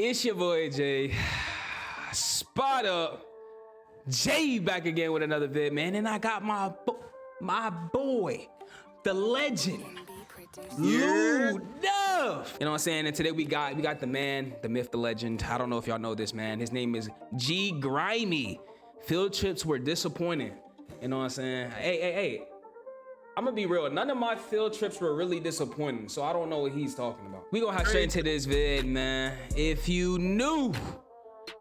It's your boy Jay. Spot up. Jay back again with another vid, man. And I got my boy, the legend, Lou Duff. You know what I'm saying? And today we got the man, the myth, the legend. I don't know if y'all know this man. His name is G Grimy. Field trips were disappointing. You know what I'm saying? Hey. I'm gonna be real. None of my field trips were really disappointing, so I don't know what he's talking about. We gonna hop straight into this vid, man. If you knew,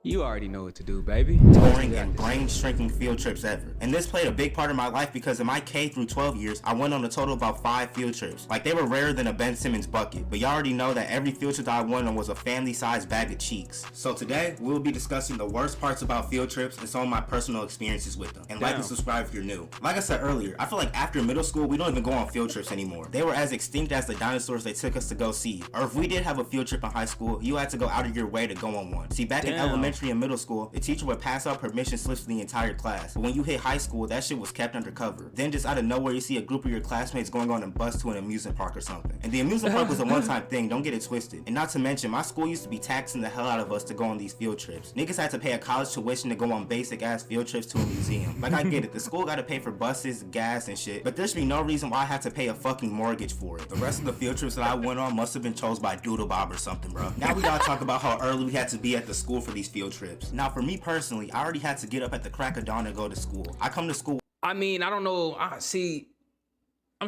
you already know what to do, baby. Boring and brain-shrinking field trips ever. And this played a big part of my life because in my K through 12 years, I went on a total of about 5 field trips. Like, they were rarer than a Ben Simmons bucket. But y'all already know that every field trip that I went on was a family-sized bag of cheeks. So today, we'll be discussing the worst parts about field trips and some of my personal experiences with them. And like and subscribe if you're new. Like I said earlier, I feel like after middle school, we don't even go on field trips anymore. They were as extinct as the dinosaurs they took us to go see. Or if we did have a field trip in high school, you had to go out of your way to go on one. See, back in elementary and middle school, the teacher would pass out permission slips to the entire class. But when you hit high school, that shit was kept undercover. Then just out of nowhere, you see a group of your classmates going on a bus to an amusement park or something. And the amusement park was a one-time thing, don't get it twisted. And not to mention, my school used to be taxing the hell out of us to go on these field trips. Niggas had to pay a college tuition to go on basic-ass field trips to a museum. Like, I get it, the school gotta pay for buses, gas, and shit, but there should be no reason why I had to pay a fucking mortgage for it. The rest of the field trips that I went on must have been chosen by Doodle Bob or something, bro. Now we gotta talk about how early we had to be at the school for these field trips. Now, for me personally, I already had to get up at the crack of dawn to go to school. I come to school. I mean, I don't know. I'm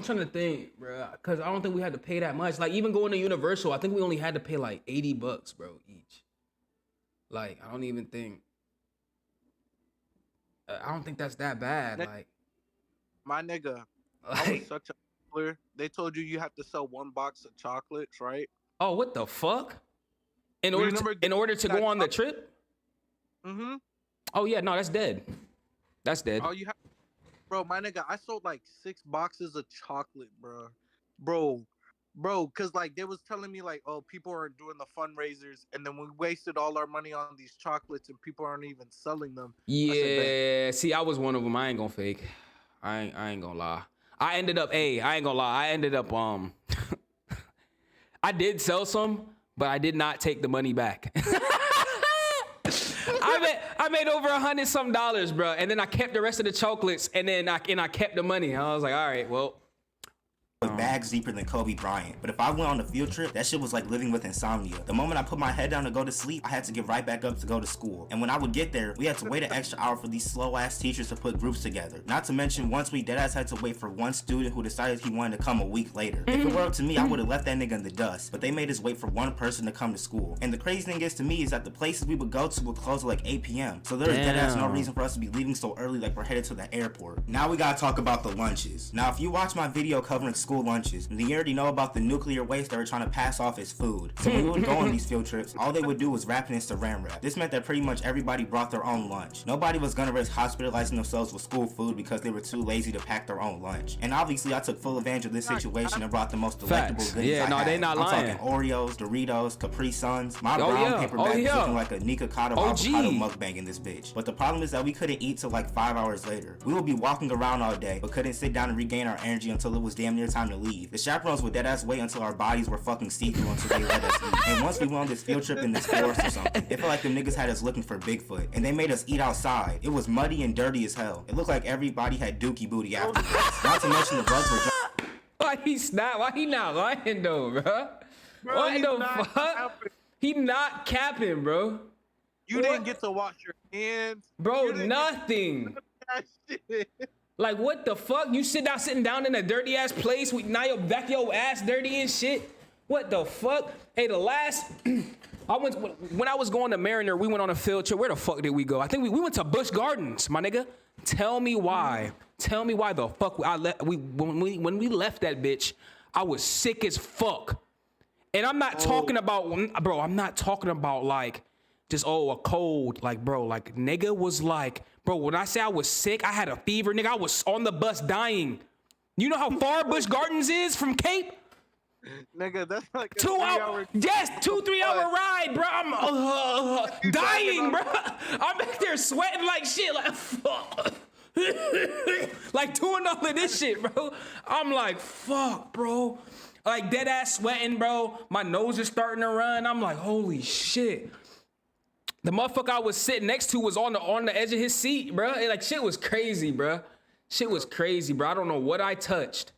trying to think, bro, because I don't think we had to pay that much. Like, even going to Universal, I think we only had to pay like $80, bro, each. Like, I don't think that's that bad. Like, my nigga, I was such a player. They told you have to sell 1 box of chocolates, right? Oh, what the fuck? In order to go on the trip? Mm-hmm. Oh yeah, no, that's dead. That's dead. Oh, bro, my nigga, I sold like 6 boxes of chocolate, bro, cause like they was telling me like, oh, people aren't doing the fundraisers, and then we wasted all our money on these chocolates, and people aren't even selling them. Yeah, see, I was one of them. I ain't gonna fake. I ain't gonna lie. I ended up I did sell some, but I did not take the money back. I made over $100 some, bro, and then I kept the rest of the chocolates, and then I kept the money. I was like, all right, well. With bags deeper than Kobe Bryant. But if I went on a field trip, that shit was like living with insomnia. The moment I put my head down to go to sleep, I had to get right back up to go to school. And when I would get there, we had to wait an extra hour for these slow ass teachers to put groups together. Not to mention, once we deadass had to wait for one student who decided he wanted to come a week later. If it were up to me, I would have left that nigga in the dust. But they made us wait for one person to come to school. And the crazy thing is to me is that the places we would go to would close at like 8 p.m. So there is deadass no reason for us to be leaving so early like we're headed to the airport. Now we gotta talk about the lunches. Now if you watch my video covering school lunches, then you already know about the nuclear waste they were trying to pass off as food. So when we would go on these field trips, all they would do was wrap it in saran wrap. This meant that pretty much everybody brought their own lunch. Nobody was gonna risk hospitalizing themselves with school food because they were too lazy to pack their own lunch. And obviously I took full advantage of this situation and brought the most delectable goodies I had. They not lying. I'm talking Oreos, Doritos, Capri Suns. My brown paper bag was looking like a Nikocado avocado mukbang in this bitch. But the problem is that we couldn't eat till like 5 hours later. We would be walking around all day, but couldn't sit down and regain our energy until it was damn near time to leave. The chaperones would deadass wait until our bodies were fucking see-through until they let us eat. And once we went on this field trip in this forest or something, it felt like them niggas had us looking for Bigfoot. And they made us eat outside. It was muddy and dirty as hell. It looked like everybody had dookie booty afterwards. Not to mention the bugs were Why he not lying though, bro? What the fuck? He not capping, bro. You didn't get to wash your hands. Bro, nothing. Like, what the fuck? You sitting down in a dirty ass place with now your back your ass dirty and shit? What the fuck? Hey, the last when I was going to Mariner, we went on a field trip. Where the fuck did we go? I think we went to Busch Gardens, my nigga. Tell me why. Tell me why the fuck when we left that bitch, I was sick as fuck. And I'm not talking about, bro, I'm not talking about like just a cold, like, bro, like nigga was like, bro, when I say I was sick, I had a fever, nigga, I was on the bus dying. You know how far Busch Gardens is from Cape? Nigga, that's like a 2 hour. Yes, 2-3 hour ride, bro. I'm dying, bro. I'm back there sweating like shit, like fuck. Like doing all of this shit, bro. I'm like, fuck, bro. Like dead ass sweating, bro. My nose is starting to run. I'm like, holy shit. The motherfucker I was sitting next to was on the edge of his seat, bro. Like shit was crazy, bro. Shit was crazy, bro. I don't know what I touched,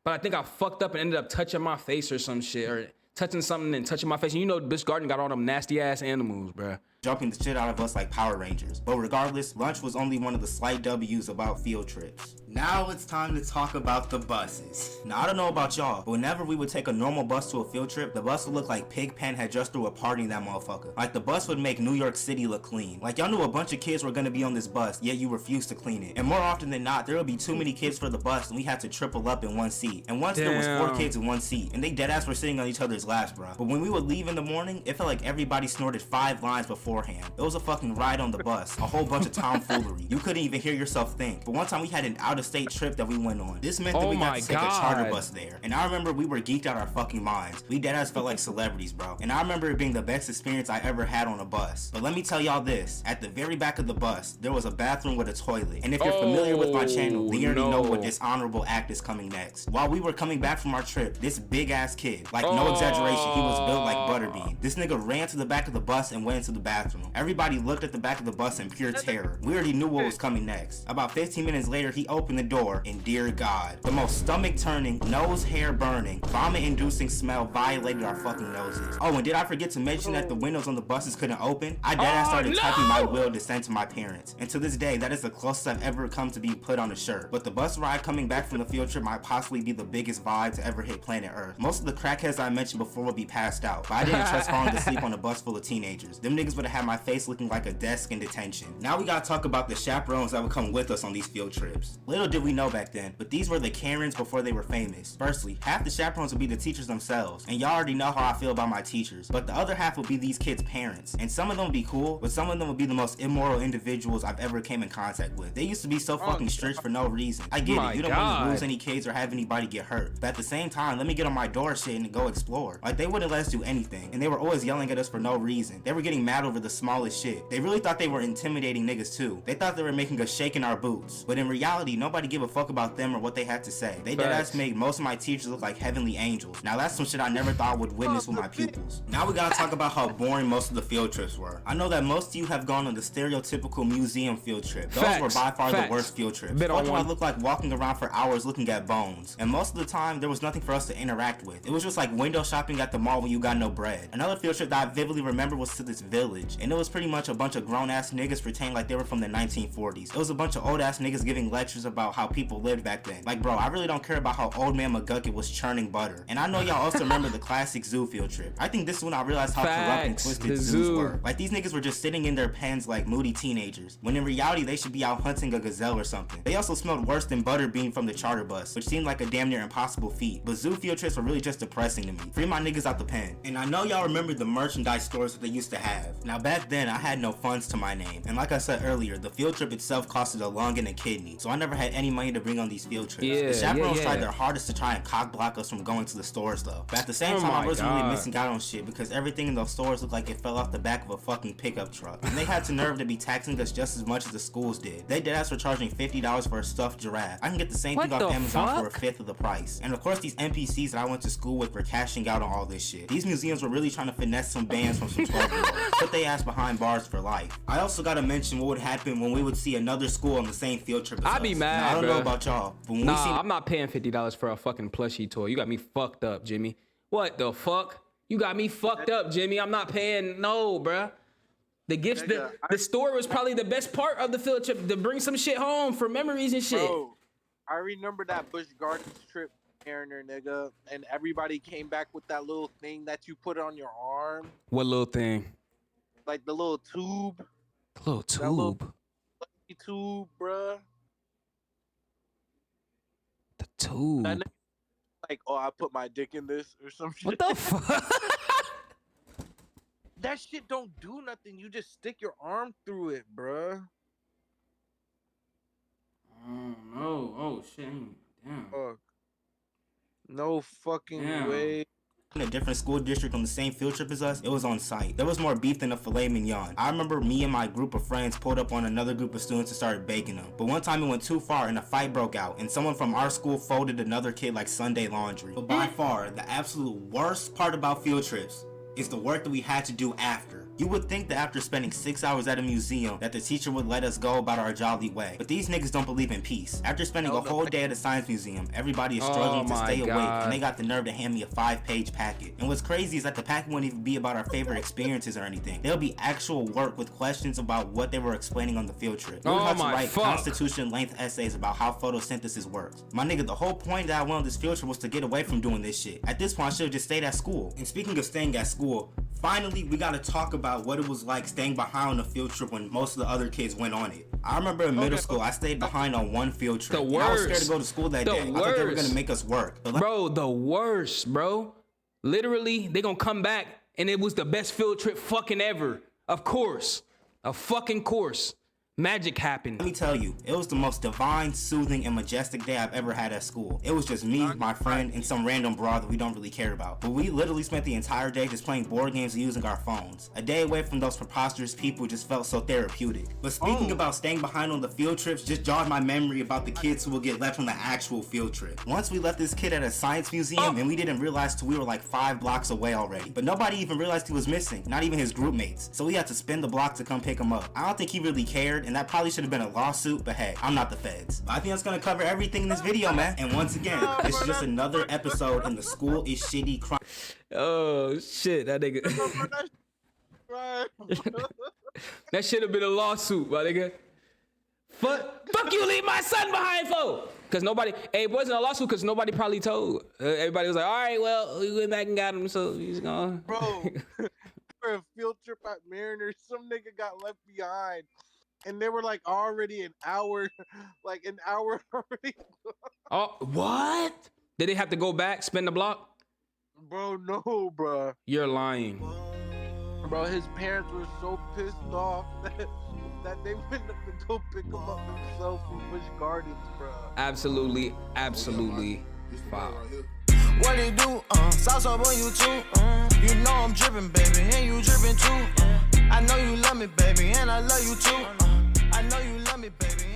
but I think I fucked up and ended up touching my face or some shit, or touching something and touching my face. And you know, Busch Garden got all them nasty ass animals, bro. Jumping the shit out of us like Power Rangers. But regardless, lunch was only one of the slight W's about field trips. Now it's time to talk about the buses. Now I don't know about y'all, but whenever we would take a normal bus to a field trip, the bus would look like Pigpen had just threw a party in that motherfucker. Like the bus would make New York City look clean. Like y'all knew a bunch of kids were gonna be on this bus, yet you refused to clean it. And more often than not, there would be too many kids for the bus and we had to triple up in one seat. And once there was 4 kids in one seat, and they deadass were sitting on each other's laps, bro. But when we would leave in the morning, it felt like everybody snorted 5 lines beforehand. It was a fucking ride on the bus, a whole bunch of tomfoolery. You couldn't even hear yourself think. But one time we had an out-of-state trip that we went on. This meant that we got to take a charter bus there. And I remember we were geeked out our fucking minds. We deadass felt like celebrities, bro. And I remember it being the best experience I ever had on a bus. But let me tell y'all this. At the very back of the bus, there was a bathroom with a toilet. And if you're familiar with my channel, then you already know what dishonorable act is coming next. While we were coming back from our trip, this big ass kid, like no exaggeration, he was built like Butterbean. This nigga ran to the back of the bus and went into the bathroom. Everybody looked at the back of the bus in pure terror. We already knew what was coming next. About 15 minutes later, he opened the door, and dear God, the most stomach-turning, nose hair burning, vomit-inducing smell violated our fucking noses. Oh, and did I forget to mention that the windows on the buses couldn't open? I deadass started typing my will to send to my parents. And to this day, that is the closest I've ever come to being put on a shirt. But the bus ride coming back from the field trip might possibly be the biggest vibe to ever hit planet Earth. Most of the crackheads I mentioned before would be passed out, but I didn't trust falling asleep on a bus full of teenagers. Them niggas would have had my face looking like a desk in detention. Now we gotta talk about the chaperones that would come with us on these field trips. Little did we know back then, but these were the Karens before they were famous. Firstly, half the chaperones would be the teachers themselves, and y'all already know how I feel about my teachers, but the other half would be these kids' parents. And some of them would be cool, but some of them would be the most immoral individuals I've ever came in contact with. They used to be so fucking strict for no reason. I get it, you don't want to lose any kids or have anybody get hurt, but at the same time, let me get on my door shit and go explore. Like, they wouldn't let us do anything, and they were always yelling at us for no reason. They were getting mad over the smallest shit. They really thought they were intimidating niggas too. They thought they were making us shake in our boots, but in reality, nobody give a fuck about them or what they had to say. They deadass made most of my teachers look like heavenly angels. Now that's some shit I never thought I would witness with my pupils. Now we gotta talk about how boring most of the field trips were. I know that most of you have gone on the stereotypical museum field trip. Those were by far the worst field trips. One I looked like walking around for hours looking at bones. And most of the time, there was nothing for us to interact with. It was just like window shopping at the mall when you got no bread. Another field trip that I vividly remember was to this village, and it was pretty much a bunch of grown ass niggas pretending like they were from the 1940s. It was a bunch of old ass niggas giving lectures about how people lived back then. Like, bro, I really don't care about how old man McGucket was churning butter. And I know y'all also remember the classic zoo field trip. I think this is when I realized how corrupt and twisted zoos were. Like, these niggas were just sitting in their pens like moody teenagers, when in reality they should be out hunting a gazelle or something. They also smelled worse than Butterbean from the charter bus, which seemed like a damn near impossible feat. But zoo field trips were really just depressing to me. Free my niggas out the pen. And I know y'all remember the merchandise stores that they used to have. Now back then I had no funds to my name, and like I said earlier, the field trip itself costed a lung and a kidney, so I never had any money to bring on these field trips. The chaperones tried their hardest to try and cock block us from going to the stores though. But at the same time, I wasn't really missing out on shit because everything in those stores looked like it fell off the back of a fucking pickup truck. And they had the nerve to be taxing us just as much as the schools did. They deadass for charging $50 for a stuffed giraffe. I can get the same thing off Amazon for a fifth of the price. And of course, these NPCs that I went to school with were cashing out on all this shit. These museums were really trying to finesse some bands from some 12-year-olds. Put they ass behind bars for life. I also gotta mention what would happen when we would see another school on the same field trip as us. I'd be mad, now, I don't know about y'all, but when I'm not paying $50 for a fucking plushie toy. You got me fucked up, Jimmy. What the fuck? You got me fucked up, Jimmy. I'm not paying, no, bruh. The gifts, the store was probably the best part of the field trip, to bring some shit home for memories and shit. Bro, I remember that Busch Gardens trip, Mariner, nigga, and everybody came back with that little thing that you put on your arm. What little thing? Like the little tube. The little tube? Little tube, bruh. The tube? Like, oh, I put my dick in this or some shit. What the fuck? That shit don't do nothing. You just stick your arm through it, bruh. Oh, no. Oh, shit. Damn. Fuck. No fucking way. In a different school district on the same field trip as us, it was on site. There was more beef than a filet mignon. I remember me and my group of friends pulled up on another group of students and started baking them. But one time it went too far and a fight broke out, and someone from our school folded another kid like Sunday laundry. But by far, the absolute worst part about field trips is the work that we had to do after. You would think that after spending 6 hours at a museum that the teacher would let us go about our jolly way, but these niggas don't believe in peace. After spending a whole day at a science museum, everybody is struggling to stay awake, and they got the nerve to hand me a 5-page packet. And what's crazy is that the packet wouldn't even be about our favorite experiences or anything. There'll be actual work with questions about what they were explaining on the field trip. We would have to write constitution-length essays about how photosynthesis works. My nigga, the whole point that I went on this field trip was to get away from doing this shit. At this point, I should have just stayed at school. And speaking of staying at school, finally, we gotta talk about what it was like staying behind on a field trip when most of the other kids went on it. I remember in middle school, I stayed behind on one field trip. And I was scared to go to school that day. I thought they were gonna make us work. Bro, the worst, bro. Literally, they gonna come back and it was the best field trip fucking ever. Of course. A fucking course. Magic happened. Let me tell you, it was the most divine, soothing, and majestic day I've ever had at school. It was just me, my friend, and some random broad that we don't really care about. But we literally spent the entire day just playing board games and using our phones. A day away from those preposterous people just felt so therapeutic. But speaking about staying behind on the field trips just jogged my memory about the kids who will get left on the actual field trip. Once we left this kid at a science museum and we didn't realize till we were like 5 blocks away already. But nobody even realized he was missing, not even his group mates. So we had to spin the block to come pick him up. I don't think he really cared, and that probably should have been a lawsuit, but hey, I'm not the feds. But I think that's gonna cover everything in this video, man. And once again, this is just another episode in the School is Shitty crime. Oh shit, that nigga. That should have been a lawsuit, my nigga. Fuck you, leave my son behind, for. Cause nobody, it wasn't a lawsuit cause nobody probably told. Everybody was like, all right, well, we went back and got him, so he's gone. Bro, for a field trip at Mariners, some nigga got left behind. And they were like already an hour already. Oh, what? Did they have to go back, spin the block? Bro, no, bro. You're lying. Bro, his parents were so pissed off that they went up to go pick him up themselves from Busch Gardens, bro. Absolutely, absolutely foul. What it do? Sauce up on you too. You know I'm dripping, baby, and you dripping too. I know you love me, baby, and I love you too. I know you love me, baby.